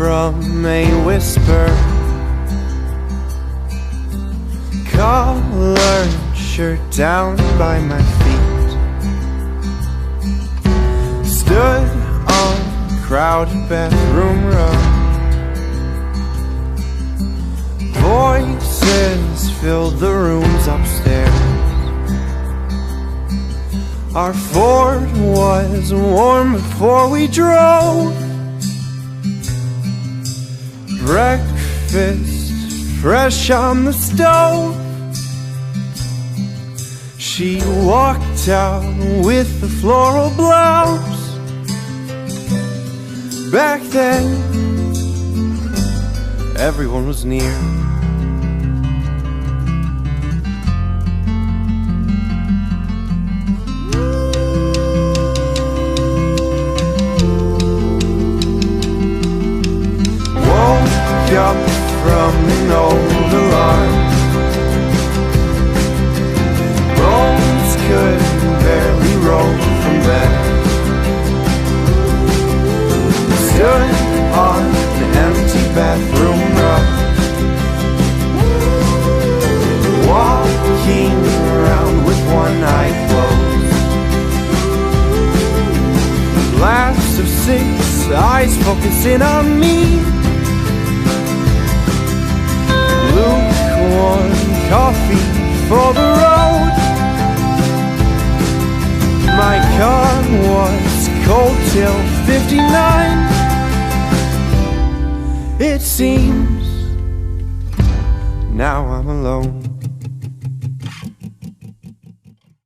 from a whisper. Collared shirt down by my feet. Stood on crowded bathroom row. Voices filled the rooms upstairs. Our Ford was warm before we drove. Breakfast fresh on the stove. She walked out with the floral blouse. Back then, everyone was near. Woke up from an old alarm. Bones could barely roll from bed. Stood on an empty bathroom rug, walking around with one eye closed. Last of 6 eyes focusing on me. Lukewarm coffee for the road. My car was cold till 59. It seems now I'm alone.